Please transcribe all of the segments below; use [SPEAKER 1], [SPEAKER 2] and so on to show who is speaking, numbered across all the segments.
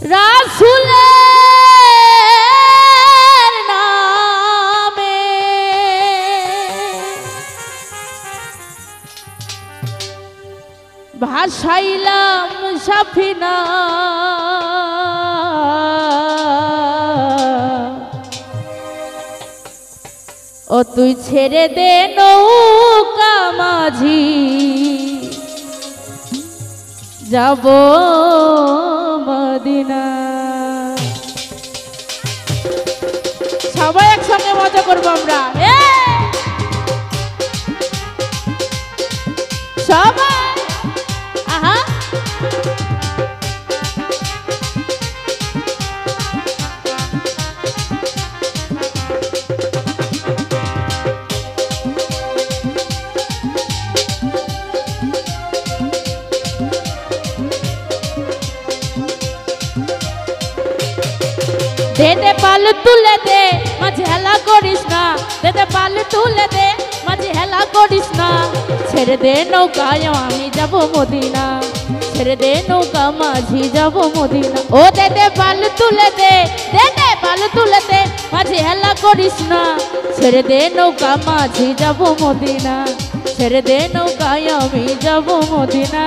[SPEAKER 1] রাসূলের নামে ভাসাইলাম সাফিনা ও তুই ছেড়ে দে নৌকা মাঝি যাব মদিনা। সবাই একসঙ্গে মজা করবো আমরা, সবাই আহা দে পাল তুলে দে মাঝে হেলা করিস না, দে পাল তুলে দে মাঝে হেলা করিস না, ছেড়ে দে নৌকায় আমি যাব মদিনা, ছেড়ে দে নৌকা মাঝি যাব মদিনা। ও দে পাল তুলে দে পাল তুলে দে মাঝে হেলা করিস না, ছেড়ে দে নৌকা মাঝি যাব মদিনা, ছেড়ে দে নৌকায় আমি যাব মদিনা।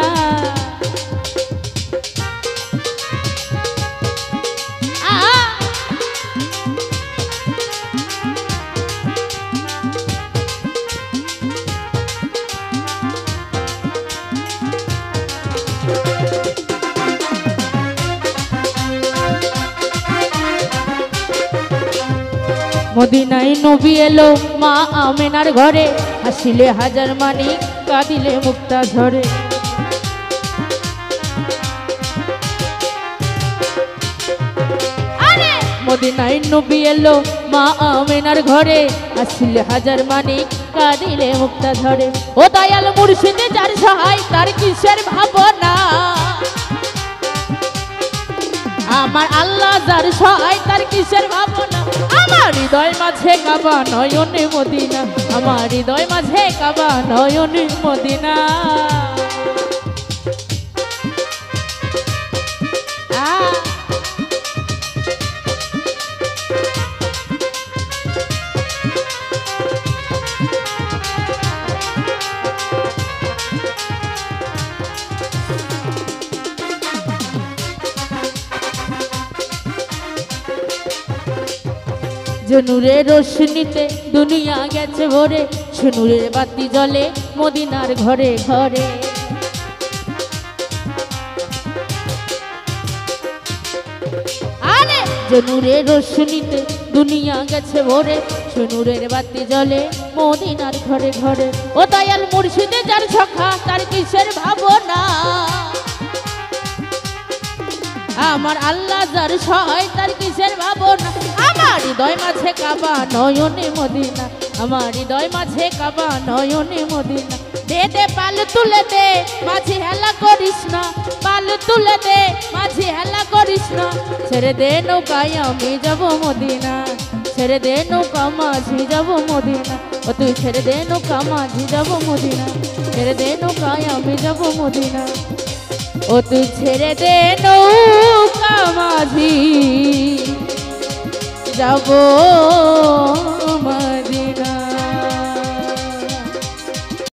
[SPEAKER 1] মদিনায় নবী এলো মা আমেনার ঘরে, হাসিলে হাজার মানিক কাঁদিলে মুক্তা ঝরে। মদিনায় নবী এলো মা আমেনার ঘরে, হাসিলে হাজার মানিক কাঁদিলে মুক্তা ঝরে। ও দয়াল মুর্শিদে যার সহায় তার কিসের ভাবনা, আমার আল্লাহ যার সহায় তার কিসের ভাবনা। আমার হৃদয় মাঝে কাবা নয়নে মদিনা, আমার হৃদয় মাঝে কাবা নয়নে মদিনা। নূরের রোশনীতে দুনিয়া গেছে ভরে, নূরের বাতি জ্বলে মদিনার ঘরে ঘরে। আরে নূরের রোশনীতে দুনিয়া গেছে ভরে, নূরের বাতি জ্বলে মদিনার ঘরে ঘরে। ও দয়াল মুর্শিদে যার সখা তার কিসের ভাবনা, আমার আল্লাহ যার সহায় তার কিসের ভাবনা। আমার হৃদয় মাঝে কাবা নয়নে মদিনা, আমার হৃদয় মাঝে কাবা নয়নে মদিনা। দে পাল তুলে দে মাঝে হেলা করিস না, পাল তুলে দে মাঝে হেলা করিস না, ছেড়ে দে নৌকায় আমি যাব মদিনা, ছেড়ে দে নৌকা মাঝি যাব মদিনা। ও তুই ছেড়ে দে নৌকা মাঝি যাব মদিনা, ছেড়ে দে নৌকায় আমি যাব মদিনা। ও তুই ছেড়ে দে নৌকা মাঝি যাব